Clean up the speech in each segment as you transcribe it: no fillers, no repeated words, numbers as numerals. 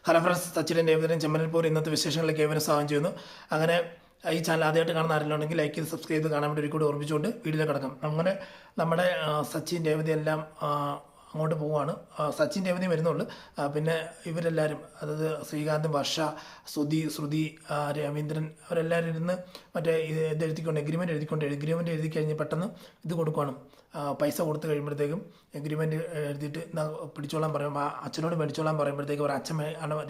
Hello friends, Sachin ദേവതൻ ചെമ്മനൽപൂർ ഇന്നത്തെ വിശേഷങ്ങളിലേക്ക് ഏവരും സ്വാഗതം ചെയ്യുന്നു. അങ്ങനെ ഈ ചാനൽ ആദ്യമായിട്ട് കാണുന്ന ആരെങ്കിലും ഉണ്ടെങ്കിൽ ലൈക്ക് ചെയ്ത് സബ്സ്ക്രൈബ് ചെയ്ത് കാണാൻ വേണ്ടി ഒരു കൂടി ഓർമ്മിച്ചുകൊണ്ട് വീഡിയോയിൽ കിടക്കാം. അങ്ങനെ നമ്മുടെ സച്ചിൻ രേവതി എല്ലാം അങ്ങോട്ട് പോവുകയാണ്. സച്ചിൻ രേവതി വരുന്നുള്ളൂ. പിന്നെ ഇവരെല്ലാവരും, അതായത് ശ്രീകാന്ത്, വർഷ, ശ്രുതി, രവീന്ദ്രൻ, അവരെല്ലാവരും ഇരുന്ന് മറ്റേ ഇത് എഴുതിക്കൊണ്ട് എഗ്രിമെൻറ്റ് എഴുതി കഴിഞ്ഞ് പെട്ടെന്ന് ഇത് കൊടുക്കുകയാണ്. പൈസ കൊടുത്തു കഴിയുമ്പോഴത്തേക്കും എഗ്രിമെൻറ്റ് എഴുതിയിട്ട് പിടിച്ചോളാൻ പറയുമ്പോൾ അച്ഛനോട് മേടിച്ചോളാൻ പറയുമ്പോഴത്തേക്കും ഒരു അച്ഛൻ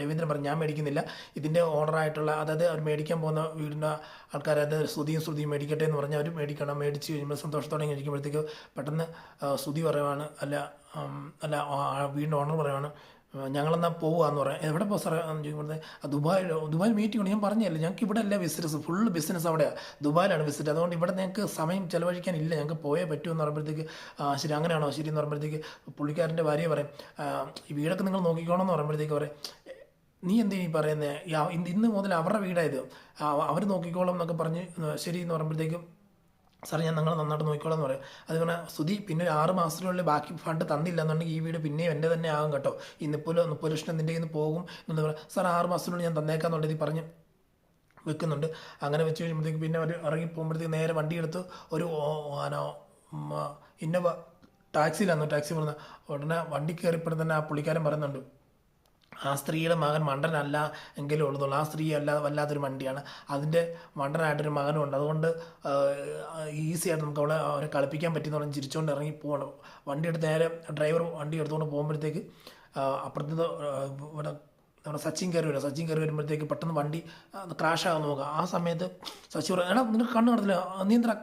രവീന്ദ്രൻ പറഞ്ഞു, ഞാൻ മേടിക്കുന്നില്ല, ഇതിൻ്റെ ഓർഡറായിട്ടുള്ള, അതായത് അവർ മേടിക്കാൻ പോകുന്ന വീടിൻ്റെ ആൾക്കാർ, അതായത് ശ്രുതിയും മേടിക്കട്ടെ എന്ന് പറഞ്ഞാൽ അവർ മേടിച്ച് കഴിയുമ്പോൾ സന്തോഷത്തോടെ കഴിക്കുമ്പോഴത്തേക്ക് പെട്ടെന്ന് ശ്രുതി പറയുവാണ്, അല്ല വീടിൻ്റെ ഓണർ പറയുവാണ്, ഞങ്ങളെന്നാൽ പോവുകയെന്ന് പറയാം. എവിടെ പോകുക സാറേ എന്ന് ചോദിക്കുമ്പോഴത്തെ ദുബായിൽ മീറ്റിംഗ് ഉണ്ട്. ഞാൻ പറഞ്ഞല്ലേ, ഞങ്ങൾക്ക് ഇവിടെ അല്ല ബിസിനസ്, ഫുൾ ബിസിനസ് അവിടെയാണ്, ദുബായിലാണ് ബിസിനസ്, അതുകൊണ്ട് ഇവിടെ ഞങ്ങൾക്ക് സമയം ചിലവഴിക്കാനില്ല, ഞങ്ങൾക്ക് പോയേ പറ്റുമെന്ന് പറയുമ്പോഴത്തേക്ക് ശരി അങ്ങനെയാണോ ശരി എന്ന് പറയുമ്പോഴത്തേക്ക് പുള്ളിക്കാരൻ്റെ ഭാര്യ പറയും, ഈ വീടൊക്കെ നിങ്ങൾ നോക്കിക്കോണം എന്ന് പറയുമ്പോഴത്തേക്ക് പറയും, നീ എന്തേ ഈ പറയുന്നത്, ഇന്ന് മുതൽ അവരുടെ വീടായത്, അവർ നോക്കിക്കോളാം എന്നൊക്കെ പറഞ്ഞ് ശരി എന്ന് പറയുമ്പോഴത്തേക്കും സാർ ഞാൻ നിങ്ങൾ നന്നായിട്ട് നോക്കിക്കോളാം എന്ന് പറയും. അതുപോലെ ശ്രുതി പിന്നെ ഒരു 6 മാസത്തിനുള്ളിൽ ബാക്കി ഫണ്ട് തന്നില്ല എന്നുണ്ടെങ്കിൽ ഈ വീട് പിന്നെയും എൻ്റെ തന്നെ ആകും കേട്ടോ, ഈ 30 ലക്ഷം നിൻ്റെ കയ്യിൽ നിന്ന് പോകും എന്ന് പറയാം. സാർ 6 മാസത്തിനുള്ളിൽ ഞാൻ തന്നേക്കാന്നുള്ളത് ഈ പറഞ്ഞ് വെക്കുന്നുണ്ട്. അങ്ങനെ വെച്ച് കഴിയുമ്പോഴത്തേക്ക് പിന്നെ അവർ ഇറങ്ങി പോകുമ്പോഴത്തേക്ക് നേരെ വണ്ടി എടുത്ത് ഒരു ഇന്നോവ ടാക്സിയിലായിരുന്നു. ടാക്സി പറഞ്ഞ ഉടനെ വണ്ടി കയറിയപ്പോഴും തന്നെ ആ പുള്ളിക്കാരൻ പറയുന്നുണ്ട്, ആ സ്ത്രീയുടെ മകൻ മണ്ടനല്ല എങ്കിലും ഉള്ളതുള്ളൂ, ആ സ്ത്രീ വല്ലാത്തൊരു വണ്ടിയാണ്, അതിൻ്റെ മണ്ടനായിട്ടൊരു മകനും ഉണ്ട്, അതുകൊണ്ട് ഈസി ആയിട്ട് നമുക്ക് അവരെ കളിപ്പിക്കാൻ പറ്റിയെന്ന് പറഞ്ഞ് ചിരിച്ചുകൊണ്ട് ഇറങ്ങി പോകണം. വണ്ടി എടുത്ത് നേരെ ഡ്രൈവർ വണ്ടി എടുത്തുകൊണ്ട് പോകുമ്പോഴത്തേക്ക് അപ്പുറത്ത് ഇവിടെ നമ്മുടെ സച്ചിൻ കയറി വരുമ്പോഴത്തേക്ക് പെട്ടെന്ന് വണ്ടി ക്രാഷ് ആകാൻ നോക്കുക. ആ സമയത്ത് സച്ചി പറയും, എടാ നിനക്ക് കണ്ണ് കാണത്തില്ല, നീ എന്താ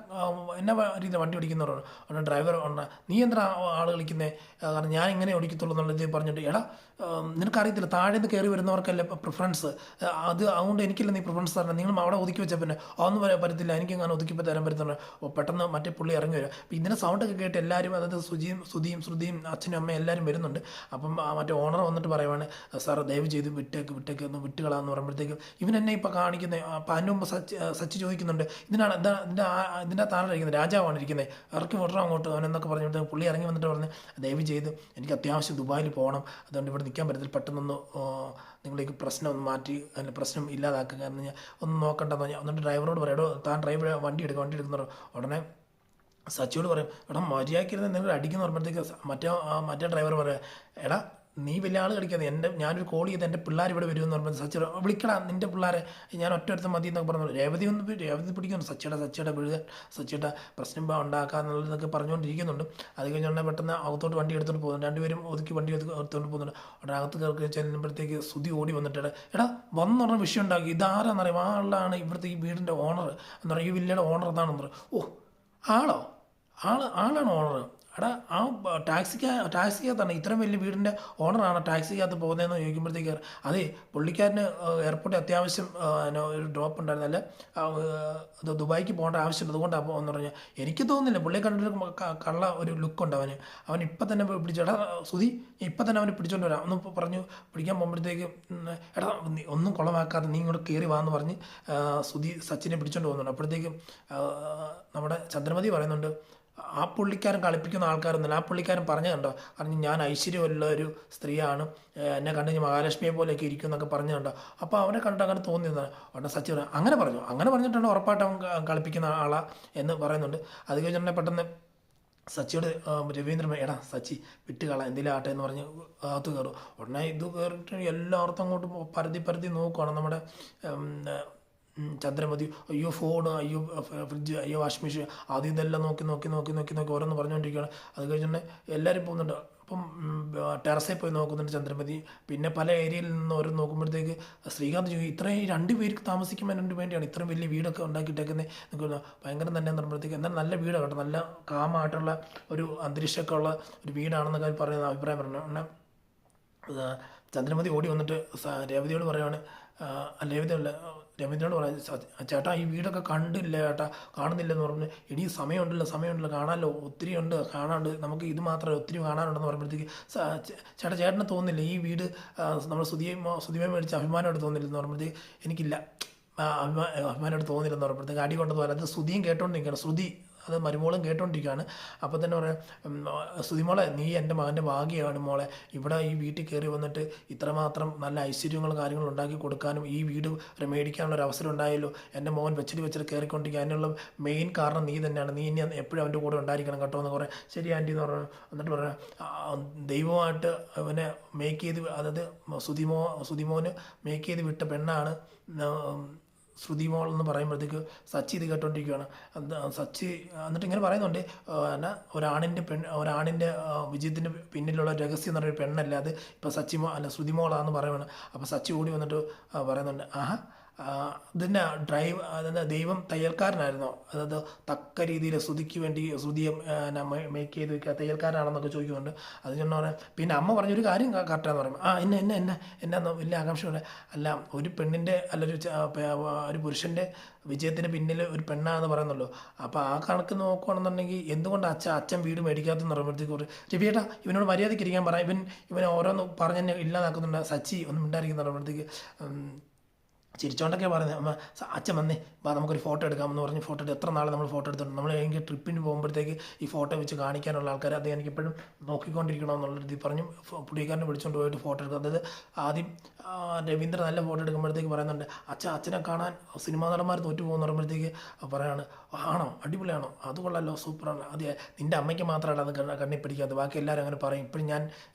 എന്നാ രീതിയിൽ വണ്ടി ഓടിക്കുന്നവരാണ് ഡ്രൈവർ ഉണ്ട്, നീ എന്താ ആൾ കളിക്കുന്നത്, കാരണം ഞാൻ ഇങ്ങനെ ഓടിക്കത്തുള്ളൂ എന്നുള്ളത് പറഞ്ഞിട്ട്, എടാ നിനക്കറിയത്തില്ല, താഴെ നിന്ന് കയറി വരുന്നവർക്കല്ലേ പ്രിഫറൻസ്, അതുകൊണ്ട് എനിക്കില്ല നീ പ്രിഫറൻസ് തരണം, നിങ്ങൾ അവിടെ ഒതുക്കി വെച്ചാൽ പിന്നെ അതൊന്നും പറ്റത്തില്ല, എനിക്ക് അങ്ങനെ ഒതുക്കിപ്പോൾ തരാൻ പറ്റുന്നുണ്ട്. പെട്ടെന്ന് മറ്റേ പുള്ളി ഇറങ്ങി വരിക. അപ്പം ഇതിൻ്റെ സൗണ്ടൊക്കെ കേട്ട് എല്ലാവരും, അതായത് ശ്രുതിയും അച്ഛനും അമ്മയും എല്ലാവരും വരുന്നുണ്ട്. അപ്പം മറ്റേ ഓണർ വന്നിട്ട് പറയുവാണ്, സാർ ദയവ് ചെയ്ത് വിട്ടേക്ക് ഒന്ന് വിട്ടുകളാന്ന് പറയുമ്പോഴത്തേക്കും ഇവൻ എന്നെ ഇപ്പം കാണിക്കുന്നത്. അപ്പം അതിന് മുമ്പ് സച്ചി ചോദിക്കുന്നുണ്ട്, ഇതിൻ്റെ താഴെ ഇരിക്കുന്നത് രാജാവാണ് ഇരിക്കുന്നത്, ഇറക്കി വിടണം അങ്ങോട്ട് അവനെന്നൊക്കെ പറഞ്ഞിട്ട് പുള്ളി ഇറങ്ങി വന്നിട്ട് പറഞ്ഞ്, ദയവ് ചെയ്ത് എനിക്ക് അത്യാവശ്യം ദുബായിൽ പോകണം, അതുകൊണ്ട് ഇവിടെ നിൽക്കാൻ പറ്റത്തില്ല, പെട്ടെന്നൊന്ന് നിങ്ങളേക്ക് പ്രശ്നം ഒന്ന് മാറ്റി അതിൻ്റെ പ്രശ്നം ഇല്ലാതാക്കുക എന്ന് ഞാൻ ഒന്ന് നോക്കണ്ടെന്ന് പറഞ്ഞാൽ എന്നിട്ട് ഡ്രൈവറോട് പറയാം, എടോ താൻ ഡ്രൈവർ വണ്ടി എടുക്കുന്ന ഉടനെ സച്ചിയോട് പറയും, എടാ മര്യാദയ്ക്കിരുന്ന് നിങ്ങൾ അടിക്കുന്ന പറയുമ്പോഴത്തേക്ക് മറ്റേ ഡ്രൈവർ പറയാം, എടാ നീ വലിയ ആൾ കളിക്കാതെ ഞാനൊരു കോൾ ചെയ്ത് എൻ്റെ പിള്ളേർ ഇവിടെ വരുമെന്ന് പറയുമ്പോൾ സച്ചി വിളിക്കടാ നിൻ്റെ പിള്ളേരെ, ഞാൻ ഒറ്റ മതി എന്നൊക്കെ പറഞ്ഞു. രേവതി പിടിക്കുന്നു, സച്ചിയുടെ പ്രശ്നം ഉണ്ടാക്കാന്നുള്ളതൊക്കെ പറഞ്ഞുകൊണ്ടിരിക്കുന്നുണ്ട്. അത് കഴിഞ്ഞുണ്ടെങ്കിൽ പെട്ടെന്ന് അകത്തോട്ട് വണ്ടി എടുത്തുകൊണ്ട് പോകുന്നു, രണ്ടുപേരും ഒതുക്കി വണ്ടി എടുത്തുകൊണ്ട് പോകുന്നുണ്ട്. അവിടെ അകത്ത് കയറി ചെല്ലുമ്പോഴത്തേക്ക് ശ്രുതി ഓടി വന്നിട്ട്, എടാ വന്നു പറഞ്ഞ വിഷയം ഉണ്ടാക്കി, ഇതാരാന്നറിയാം, ആ ആളാണ് ഇവിടുത്തെ ഈ വീടിൻ്റെ ഓണർ എന്ന് പറയും, ഈ വില്ലയുടെ ഓണർ എന്താണെന്ന് പറയും. ഓ ആളാണ് ഓണർ, എടാ ആ ടാക്സിക്കകത്താണ് ഇത്രയും വലിയ വീടിൻ്റെ ഓണറാണ് ടാക്സിക്കകത്ത് പോകുന്നതെന്ന് ചോദിക്കുമ്പോഴത്തേക്ക്, അതേ പുള്ളിക്കാരന് എയർപോർട്ടിൽ അത്യാവശ്യം ഒരു ഡ്രോപ്പ് ഉണ്ടായിരുന്നല്ല, അത് ദുബായിക്ക് പോകേണ്ട ആവശ്യമുണ്ട്, അതുകൊണ്ടാണ് പോകുമെന്ന് പറഞ്ഞാൽ എനിക്ക് തോന്നുന്നില്ല. പുള്ളിയെ കണ്ടിട്ട് കള്ള ഒരു ലുക്കുണ്ട് അവൻ ഇപ്പം തന്നെ പിടിച്ചു, എടാ ശ്രുതി ഇപ്പം തന്നെ അവന് പിടിച്ചോണ്ട് വരാം ഒന്ന് പറഞ്ഞു. പിടിക്കാൻ പോകുമ്പോഴത്തേക്ക്, എടാ ഒന്നും കുളമാക്കാതെ നീ ഇങ്ങോട്ട് കയറി വാന്ന് പറഞ്ഞ് ശ്രുതി സച്ചിനെ പിടിച്ചോണ്ട് പോകുന്നുണ്ട്. അപ്പോഴത്തേക്കും നമ്മുടെ ചന്ദ്രമതി പറയുന്നുണ്ട്, ആ പുള്ളിക്കാരൻ കളിപ്പിക്കുന്ന ആൾക്കാരൊന്നുമില്ല, ആ പുള്ളിക്കാരൻ പറഞ്ഞു കണ്ടോ, കാരണം ഞാൻ ഐശ്വര്യമുള്ള ഒരു സ്ത്രീയാണ്, എന്നെ കണ്ടു കഴിഞ്ഞാൽ മഹാലക്ഷ്മിയെ പോലെയൊക്കെ ഇരിക്കും എന്നൊക്കെ പറഞ്ഞു കണ്ടോ. അപ്പോൾ അവനെ കണ്ടിട്ട് അങ്ങനെ തോന്നിയതാണ്. ഉടനെ സച്ചി പറഞ്ഞു, അങ്ങനെ പറഞ്ഞിട്ടാണ് ഉറപ്പായിട്ട് അവൻ കളിപ്പിക്കുന്ന ആളാ എന്ന് പറയുന്നുണ്ട്. അത് കഴിഞ്ഞിട്ടുണ്ടെങ്കിൽ പെട്ടെന്ന് സച്ചിയോട് രവീന്ദ്രൻ, എടാ സച്ചി വിട്ടുകള എന്തെങ്കിലും ആട്ടെ എന്ന് പറഞ്ഞ് അകത്ത് കയറും. ഉടനെ ഇത് കയറിയിട്ട് എല്ലായിടത്തും അങ്ങോട്ട് പരതി നോക്കുകയാണ് നമ്മുടെ ചന്ദ്രമതി. അയ്യോ ഫോണ്, അയ്യോ ഫ്രിഡ്ജ്, അയ്യോ വാഷിംഗ് മെഷീൻ, ആദ്യം ഇതെല്ലാം നോക്കി ഓരോന്ന് പറഞ്ഞുകൊണ്ടിരിക്കുകയാണ്. അത് കഴിഞ്ഞിട്ടുണ്ടെങ്കിൽ എല്ലാവരും പോകുന്നുണ്ട്. അപ്പം ടെറസിൽ പോയി നോക്കുന്നുണ്ട് ചന്ദ്രമതി. പിന്നെ പല ഏരിയയിൽ നിന്ന് ഓരോ നോക്കുമ്പോഴത്തേക്ക് ശ്രീകാന്ത് ചോദിക്കും, ഇത്രയും 2 പേർക്ക് താമസിക്കുന്നതിന് വേണ്ടിയാണ് ഇത്രയും വലിയ വീടൊക്കെ ഉണ്ടാക്കിയിട്ടേക്കുന്നത്, നിങ്ങൾക്ക് ഭയങ്കരം തന്നെ എന്ന് പറയുമ്പോഴത്തേക്ക്, എന്നാൽ നല്ല വീടാണ് കേട്ടോ, നല്ല കാമായിട്ടുള്ള ഒരു അന്തരീക്ഷമൊക്കെ ഉള്ള ഒരു വീടാണെന്നൊക്കെ പറയുന്ന അഭിപ്രായം പറഞ്ഞു. ചന്ദ്രമതി ഓടി വന്നിട്ട് രേവതിയോട് പറയുവാണ്, രവീന്ദ്രനോട് പറയാം, ചേട്ടാ ഈ വീടൊക്കെ കണ്ടില്ല ചേട്ടാ, കാണുന്നില്ലെന്ന് പറഞ്ഞു. ഇനി സമയമുണ്ടല്ലോ കാണാമല്ലോ, ഒത്തിരി ഉണ്ട് കാണാണ്ട്, നമുക്ക് ഇത് മാത്രമേ ഒത്തിരി കാണാനുണ്ടെന്ന് പറയുമ്പോഴത്തേക്ക് ചേട്ടന് തോന്നുന്നില്ല ഈ വീട് നമ്മൾ സുതിമേ മേടിച്ച് അഭിമാനമായിട്ട് തോന്നില്ലെന്ന് പറയുമ്പോഴത്തേക്ക്, എനിക്കില്ല അഭിമാനമായിട്ട് തോന്നില്ലെന്ന് പറയുമ്പോഴത്തേക്ക് അടി കൊണ്ടത് പോലെ. അത് ശ്രുതിയും കേട്ടോണ്ട് നിൽക്കണം. ശ്രുതി അത് മരുമോളും കേട്ടോണ്ടിരിക്കുകയാണ്. അപ്പോൾ തന്നെ പറയാം, സുതിമോളെ നീ എൻ്റെ മകൻ്റെ ഭാഗ്യമാണ് മോളെ, ഇവിടെ ഈ വീട്ടിൽ കയറി വന്നിട്ട് ഇത്രമാത്രം നല്ല ഐശ്വര്യങ്ങളും കാര്യങ്ങളും ഉണ്ടാക്കി കൊടുക്കാനും ഈ വീട് മേടിക്കാനുള്ള ഒരു അവസരം ഉണ്ടായല്ലോ. എൻ്റെ മോൻ വെച്ചിട്ട് കയറിക്കൊണ്ടിരിക്കുക, അതിനുള്ള മെയിൻ കാരണം നീ തന്നെയാണ്, നീ ഇനി എപ്പോഴും അവൻ്റെ കൂടെ ഉണ്ടായിരിക്കണം കേട്ടോ എന്ന് പറയാം. ശരി ആൻറ്റി എന്ന് പറഞ്ഞു. എന്നിട്ട് പറയാം, ദൈവമായിട്ട് അവനെ മേക്ക് ചെയ്ത്, അതായത് സുതിമോന് മേക്ക് ചെയ്ത് വിട്ട പെണ്ണാണ് ശ്രുതിമോൾ എന്ന് പറയുമ്പോഴത്തേക്ക് സച്ചി ഇത് കേട്ടോണ്ടിരിക്കുകയാണ്. സച്ചി എന്നിട്ട് ഇങ്ങനെ പറയുന്നുണ്ട്, എന്നാ ഒരാണിൻ്റെ വിജയത്തിൻ്റെ പിന്നിലുള്ള രഹസ്യം എന്ന് പറയുന്ന പെണ്ണല്ല അത്, ഇപ്പോൾ ശ്രുതിമോളാന്ന് പറയുകയാണ്. അപ്പോൾ സച്ചി കൂടി വന്നിട്ട് പറയുന്നുണ്ട്, ആഹാ ഇതിൻ്റെ അതായത് ദൈവം തയ്യൽക്കാരനായിരുന്നോ, അതായത് തക്ക രീതിയിൽ ശ്രുതിയെ മേക്ക് ചെയ്ത് വെക്കുക തയ്യൽക്കാരനാണെന്നൊക്കെ ചോദിക്കുന്നുണ്ട്. അത് ചെന്ന് പറയാം. പിന്നെ അമ്മ പറഞ്ഞൊരു കാര്യം കറക്റ്റാന്ന് പറയും, എന്നാ വലിയ ആകാംക്ഷയുണ്ട്, അല്ല ഒരു പെണ്ണിൻ്റെ ഒരു പുരുഷൻ്റെ വിജയത്തിന് പിന്നിൽ ഒരു പെണ്ണാണെന്ന് പറയുന്നല്ലോ. അപ്പോൾ ആ കണക്ക് നോക്കുകയാണെന്നുണ്ടെങ്കിൽ എന്തുകൊണ്ട് അച്ഛൻ വീട് മേടിക്കാത്തെന്ന് പറയുമ്പോഴത്തേക്ക് ഒരു രവിയേട്ടാ ഇവനോട് മര്യാദയ്ക്ക് ഇരിക്കാൻ പറയാം, ഇവൻ ഓരോന്ന് പറഞ്ഞ് ഇല്ലാതാക്കുന്നുണ്ട്. സച്ചി ഒന്നും മിണ്ടായിരിക്കുന്ന പറയുമ്പോഴത്തേക്ക് ചിരിച്ചോണ്ടൊക്കെ പറയുന്നത്, അമ്മ അച്ഛൻ വന്നേ വാ നമുക്കൊരു ഫോട്ടോ എടുക്കാമെന്ന് പറഞ്ഞ് ഫോട്ടോ എടുത്ത് എത്ര നാൾ നമ്മൾ ഫോട്ടോ എടുത്തിട്ടുണ്ട്. നമ്മൾ എനിക്ക് ട്രിപ്പിന് പോകുമ്പോഴത്തേക്ക് ഈ ഫോട്ടോ വെച്ച് കാണിക്കാനുള്ള ആൾക്കാർ അത് എനിക്ക് എപ്പോഴും നോക്കിക്കൊണ്ടിരിക്കണമെന്നുള്ള രീതി പറഞ്ഞ് പുള്ളിക്കാരനെ വിളിച്ചുകൊണ്ട് പോയിട്ട് ഫോട്ടോ എടുക്കുക. അതായത് ആദ്യം രവീന്ദ്രൻ നല്ല ഫോട്ടോ എടുക്കുമ്പോഴത്തേക്ക് പറയുന്നുണ്ട്, അച്ഛനെ കാണാൻ സിനിമാ നടന്മാർ തോറ്റു പോകുന്ന പറയുമ്പോഴത്തേക്ക് പറയാണ്, ആണോ അടിപൊളിയാണോ, അത് കൊള്ളാമല്ലോ സൂപ്പറാണ്, അതെ നിൻ്റെ അമ്മയ്ക്ക് മാത്രമാണ് അത് കണ്ണി പിടിക്കാത്തത്, ബാക്കി എല്ലാവരും അങ്ങനെ പറയും, ഇപ്പോഴും ഞാൻ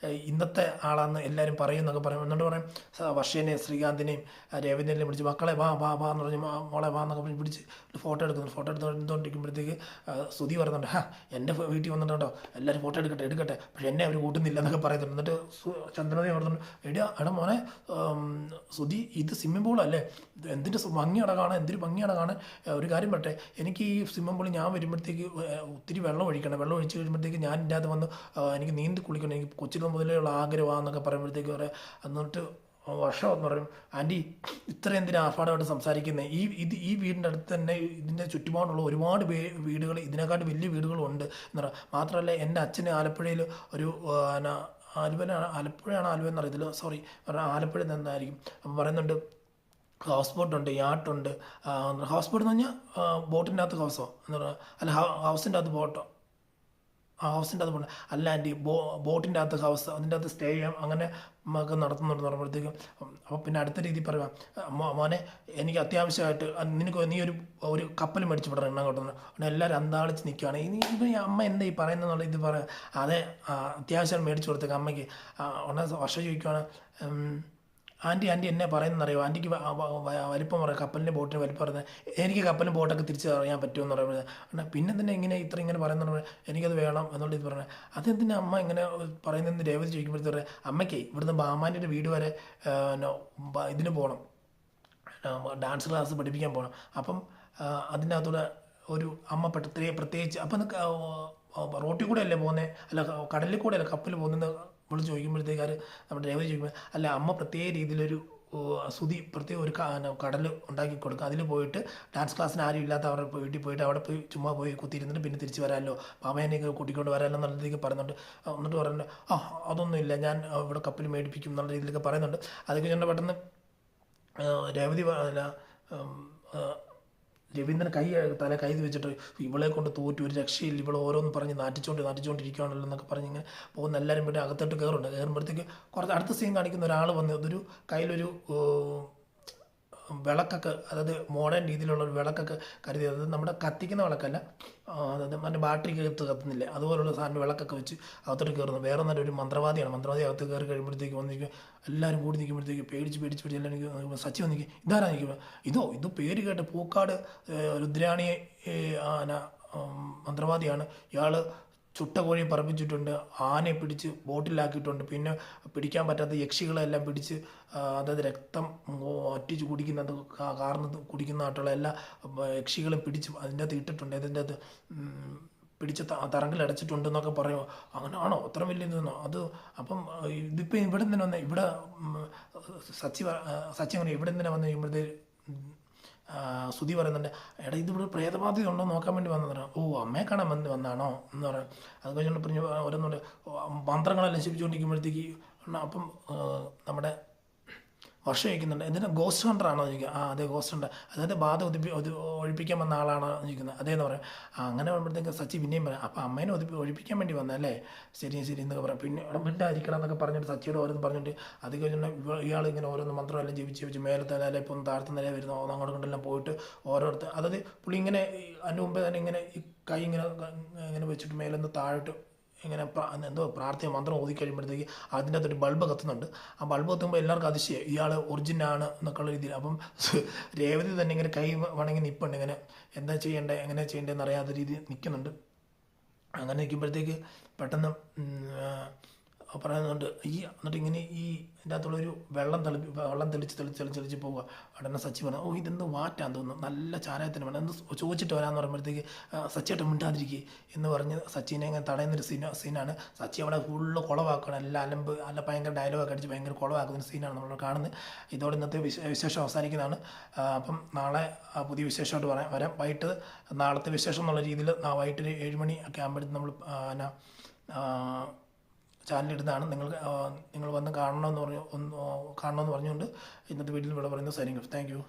ഇന്നത്തെ ആളാണെന്ന് എല്ലാവരും പറയും എന്നൊക്കെ പറയും. എന്നിട്ട് പറയും വർഷേനെയും ശ്രീകാന്തിനെയും രവീന്ദ്രനെയും പിടിച്ച് മക്കളെ വാ എന്ന് പറഞ്ഞ് മോളെ വാ എന്നൊക്കെ പറഞ്ഞ് പിടിച്ച് ഫോട്ടോ എടുത്തുകൊണ്ടിരിക്കുമ്പോഴത്തേക്ക് ശ്രുതി പറയുന്നുണ്ട്, എൻ്റെ വീട്ടിൽ വന്നിട്ടുണ്ടോ എല്ലാവരും ഫോട്ടോ എടുക്കട്ടെ പക്ഷെ എന്നെ അവർ കൂട്ടുന്നില്ല എന്നൊക്കെ പറയുന്നുണ്ട്. എന്നിട്ട് ചന്ദ്രനദി പറയുന്നുണ്ട്, എടാ മോനെ ശ്രുതി ഇത് സ്വിമ്മിംഗ് പൂളല്ലേ, എന്തിൻ്റെ ഭംഗിയാണ് കാണാൻ, എന്തൊരു ഭംഗിയാണ് കാണാൻ, ഒരു കാര്യം പറട്ടെ, എനിക്ക് ഈ സ്വിമ്മിംഗ് പൂളിൽ ഞാൻ വരുമ്പോഴത്തേക്ക് ഒത്തിരി വെള്ളം ഒഴിച്ച് കഴിയുമ്പോഴത്തേക്ക് ഞാൻ ഇതിൻ്റെ അകത്ത് വന്ന് എനിക്ക് നീന്തി കുളിക്കണം, എനിക്ക് കൊച്ചിലും മുതലേയുള്ള ആഗ്രഹമാണെന്നൊക്കെ പറയുമ്പോഴത്തേക്ക് പറയാം. എന്നിട്ട് വർഷം എന്ന് പറയും, ആൻറ്റി ഇത്ര എന്തിനാ ആർഭാടമായിട്ട് സംസാരിക്കുന്നത്, ഈ വീടിൻ്റെ അടുത്ത് തന്നെ ഇതിൻ്റെ ചുറ്റുപാടുള്ള ഒരുപാട് വീടുകൾ ഇതിനെക്കാട്ട് വലിയ വീടുകളും ഉണ്ട് എന്ന് പറയാം. മാത്രമല്ല എൻ്റെ അച്ഛന് ആലപ്പുഴയിൽ ഒരു ആലപ്പുഴയാണ് ആലുവ എന്നറിയത്തില്ല, സോറി ആലപ്പുഴയിൽ നിന്നായിരിക്കും. അപ്പം പറയുന്നുണ്ട് ഹൗസ് ബോട്ടുണ്ട്, യാട്ടുണ്ട്. ഹൗസ് ബോട്ട് എന്ന് പറഞ്ഞാൽ ബോട്ടിൻ്റെ അകത്ത് ഹൗസോ എന്ന് പറഞ്ഞാൽ, അല്ല ഹൗസിൻ്റെ അകത്ത് ബോട്ടോ, ഹൗസിൻ്റെ അകത്ത് പോകണം, അല്ല ആൻറ്റി ബോട്ടിൻ്റെ അകത്ത് ഹൗസ്, അതിൻ്റെ അകത്ത് സ്റ്റേ ചെയ്യാം, അങ്ങനെ ഒക്കെ നടത്തുന്നുണ്ടെന്ന് പറയുമ്പോഴത്തേക്കും. അപ്പോൾ പിന്നെ അടുത്ത രീതിയിൽ പറയാം, മോനെ എനിക്ക് അത്യാവശ്യമായിട്ട് നീ ഒരു കപ്പൽ മേടിച്ച് വിടണം എണ്ണ കൊണ്ടുവന്ന്. അവിടെ എല്ലാവരും അന്താളിച്ച് നിൽക്കുകയാണ്, ഇപ്പം ഈ അമ്മ എന്താ ഈ പറയുന്നതെന്നുള്ള ഇത് പറയാം. അതെ അത്യാവശ്യം മേടിച്ച് കൊടുത്തേക്ക് അമ്മയ്ക്ക്. ഉടനെ വർഷം ചോദിക്കുകയാണ്, ആൻറ്റി എന്നെ പറയുന്നറിയോ, ആൻറ്റിക്ക് വലിപ്പം പറയാം, കപ്പലിൻ്റെ ബോട്ടിന് വലിപ്പം പറയുന്നത്, എനിക്ക് കപ്പലും ബോട്ടൊക്കെ തിരിച്ച് അറിയാൻ പറ്റുമെന്ന് പറയുന്നത്. എന്നാൽ പിന്നെ തന്നെ ഇങ്ങനെ പറയുന്നത്, എനിക്കത് വേണം എന്നുള്ള ഇത് പറഞ്ഞത്. അതെന്തിനാ അമ്മ ഇങ്ങനെ പറയുന്നതെന്ന് രേവതി ചോദിക്കുമ്പോഴത്തേക്ക് പറയാം, അമ്മയ്ക്ക് ഇവിടുന്ന് ബാമാൻ്റെ വീട് വരെ ഇതിന് പോകണം, ഡാൻസ് ക്ലാസ് പഠിപ്പിക്കാൻ പോകണം. അപ്പം അതിനകത്തൂടെ ഒരു അമ്മ പ്രത്യേകിച്ച് അപ്പം റോട്ടിൽ കൂടെ അല്ലേ പോകുന്നത്, അല്ല കടലിൽ കൂടെ അല്ല കപ്പൽ പോകുന്നത് നമ്മൾ ചോദിക്കുമ്പോഴത്തേക്കാർ നമ്മുടെ രേവതി ചോദിക്കുമ്പോൾ, അല്ല അമ്മ പ്രത്യേക രീതിയിലൊരു പ്രത്യേക ഒരു കടൽ ഉണ്ടാക്കി കൊടുക്കുക, അതിൽ പോയിട്ട് ഡാൻസ് ക്ലാസ്സിന് ആരും ഇല്ലാത്ത അവരുടെ വീട്ടിൽ പോയിട്ട് അവിടെ പോയി ചുമ്മാ പോയി കുത്തിയിരുന്നിട്ട് പിന്നെ തിരിച്ച് വരാമല്ലോ, മാമേനെയൊക്കെ കൂട്ടിക്കൊണ്ട് വരാമല്ലോ എന്നുള്ള രീതിക്ക് പറയുന്നുണ്ട്. എന്നിട്ട് പറയുന്നുണ്ട്, അതൊന്നുമില്ല ഞാൻ ഇവിടെ കപ്പൽ മേടിപ്പിക്കും എന്നുള്ള രീതിയിലൊക്കെ പറയുന്നുണ്ട്. അതൊക്കെ ഞാൻ പെട്ടെന്ന് രേവതി രവീന്ദ്രൻ കൈ വെച്ചിട്ട് ഇവളെ കൊണ്ട് തോറ്റു, ഒരു രക്ഷയില്ല, ഇവൾ ഓരോന്ന് പറഞ്ഞ് നാറ്റിച്ചുകൊണ്ടിരിക്കുകയാണല്ലോ എന്നൊക്കെ പറഞ്ഞ് ഇങ്ങനെ പോകുന്ന എല്ലാവരും പോയിട്ട് അകത്തോട്ട് കയറുമ്പോഴത്തേക്ക് കുറച്ച് അടുത്ത സീൻ കാണിക്കുന്ന ഒരാൾ വന്ന് അതൊരു കയ്യിലൊരു വിളക്കൊക്കെ, അതായത് മോഡേൺ രീതിയിലുള്ള ഒരു വിളക്കൊക്കെ കരുതി, അതായത് നമ്മുടെ കത്തിക്കുന്ന വിളക്കല്ല, അതായത് മറ്റേ ബാറ്ററിക്കകത്ത് കത്തുന്നില്ലേ അതുപോലുള്ള സാധനം വിളക്കൊക്കെ വെച്ച് അകത്തോട്ട് കയറുന്നു. വേറെ നല്ലൊരു മന്ത്രവാദിയാണ്. മന്ത്രവാദി അകത്ത് കയറി കഴിയുമ്പോഴത്തേക്ക് വന്നിരിക്കും, എല്ലാവരും കൂടി നിൽക്കുമ്പോഴത്തേക്ക് പേടിച്ച് എല്ലാവരും സച്ചി വന്നിരിക്കും, ഇതാരാ നിൽക്കുക, ഇത് പേര് കേട്ട് പൂക്കാട് രുദ്രാണി മന്ത്രവാദിയാണ്, ഇയാൾ ചുട്ട കോഴിയെ പറപ്പിച്ചിട്ടുണ്ട്, ആനയെ പിടിച്ച് ബോട്ടിലാക്കിയിട്ടുണ്ട്, പിന്നെ പിടിക്കാൻ പറ്റാത്ത യക്ഷികളെല്ലാം പിടിച്ച്, അതായത് രക്തം ഒറ്റിച്ച് കുടിക്കുന്നത് കുടിക്കുന്നതായിട്ടുള്ള എല്ലാ യക്ഷികളും പിടിച്ച് അതിൻ്റെ അകത്ത് ഇട്ടിട്ടുണ്ട്, അതിൻ്റെ അകത്ത് പിടിച്ച് തറങ്കിലടച്ചിട്ടുണ്ട് എന്നൊക്കെ പറയുമോ, അങ്ങനെ ആണോ അത്ര വലിയ ഇതെന്നോ അത്. അപ്പം ഇതിപ്പോൾ ഇവിടെ നിന്ന് വന്ന് ഇവിടെ സച്ചി പറഞ്ഞു ഇവിടെ നിന്ന് വന്ന് കഴിയുമ്പോഴത്തേക്ക് ശ്രുതി പറയുന്നുണ്ട്, എടാ ഇതിവിടെ പ്രേതബാധ്യത ഉണ്ടോ നോക്കാൻ വേണ്ടി വന്നതാണ്. അമ്മയെ കാണാൻ വന്നാണോ എന്ന് പറയാം. അത് കഴിഞ്ഞുകൊണ്ട് പറഞ്ഞ് ഓരോന്നുണ്ട് മന്ത്രങ്ങളെല്ലാം ശിപ്പിച്ചുകൊണ്ടിരിക്കുമ്പോഴത്തേക്ക് അപ്പം നമ്മുടെ വർഷം ചോദിക്കുന്നുണ്ട് എന്തിനാ ഗോസ്റ്റ് ഹണ്ടർ ആണോ ചോദിക്കുക. ആ അതെ ഗോസ്റ്റ് ഹണ്ടർ, അതായത് ബാധ ഒഴിപ്പിക്കാൻ വന്ന ആളാണോ ചോദിക്കുന്നത്. അതേന്ന് പറയാം. അങ്ങനെ പറയുമ്പോഴത്തേക്ക് സച്ചി പിന്നെയും പറയാം അപ്പോൾ അമ്മേനെ ഒഴിപ്പിക്കാൻ വേണ്ടി വന്നല്ലേ, ശരി ശരി എന്നൊക്കെ പറയാം. പിന്നെ ഇവിടെ മിണ്ടായിരിക്കണം എന്നൊക്കെ പറഞ്ഞിട്ട് സച്ചിയോട് ഓരോന്ന് പറഞ്ഞിട്ട് അത് കഴിഞ്ഞിട്ട് ഇയാൾ ഇങ്ങനെ ഓരോന്ന് മന്ത്രമെല്ലാം ജപിച്ച് മേലത്തെ നില ഇപ്പം താഴത്തെ നില വരുന്നു അങ്ങോട്ട് കൊണ്ടെല്ലാം പോയിട്ട് ഓരോരുത്തർ, അതായത് പുള്ളി ഇങ്ങനെ അതിന് മുമ്പേ തന്നെ ഇങ്ങനെ ഈ കൈ ഇങ്ങനെ വെച്ചിട്ട് മേലെന്ന് താഴോട്ട് ഇങ്ങനെ എന്തോ പ്രാർത്ഥന മന്ത്രം ഓതി കഴിയുമ്പോഴത്തേക്ക് അതിൻ്റെ അകത്തൊരു ബൾബ് കത്തുന്നുണ്ട്. ആ ബൾബ് കത്തുമ്പോൾ എല്ലാവർക്കും അതിശയം ഇയാൾ ഒറിജിനാണ് എന്നൊക്കെയുള്ള രീതിയിൽ. അപ്പം രേവതി തന്നെ ഇങ്ങനെ കൈ വണങ്ങി നിൽപ്പുണ്ട്, ഇങ്ങനെ എന്താ ചെയ്യേണ്ടത് എങ്ങനെ ചെയ്യേണ്ടതെന്ന് അറിയാത്ത രീതിയിൽ നിൽക്കുന്നുണ്ട്. അങ്ങനെ നിൽക്കുമ്പോഴത്തേക്ക് പെട്ടെന്ന് പറയുന്നുണ്ട് എന്നിട്ട് ഇങ്ങനെ ഇതിൻ്റെ അകത്തുള്ളൊരു വെള്ളം തെളിച്ച് പോവുക. ഉടനെ സച്ചി പറഞ്ഞു, ഇതെന്ത് വാറ്റാന്ന് തോന്നുന്നു, നല്ല ചാരായത്തിന് വേണം എന്ത് ചോദിച്ചിട്ട് വരാമെന്ന് പറയുമ്പോഴത്തേക്ക് സച്ചിയായിട്ട് മിണ്ടാതിരിക്കുക എന്ന് പറഞ്ഞ് സച്ചിനെ ഇങ്ങനെ തടയുന്നൊരു സീനാണ്. സച്ചി അവിടെ ഫുള്ള് കുളവാക്കണം, എല്ലാം അല്ല ഭയങ്കര ഡയലോഗൊക്കെ അടിച്ച് ഭയങ്കര കുളവാക്കുന്ന സീനാണ് നമ്മൾ കാണുന്നത്. ഇതോടെ ഇന്നത്തെ വിശേഷം അവസാനിക്കുന്നതാണ്. അപ്പം നാളെ പുതിയ വിശേഷമായിട്ട് വരാം. വൈകിട്ട് നാളത്തെ വിശേഷം എന്നുള്ള രീതിയിൽ വൈകിട്ട് 7 മണി ഒക്കെ ആകുമ്പോഴത്തേക്കും നമ്മൾ ചാനലിടുന്നതാണ്. നിങ്ങൾ വന്ന് കാണണമെന്ന് പറഞ്ഞുകൊണ്ട് ഇന്നത്തെ വീഡിയോയിൽ ഇവിടെ പറയുന്നത് സൈനിങ് ഓഫ്. Thank you.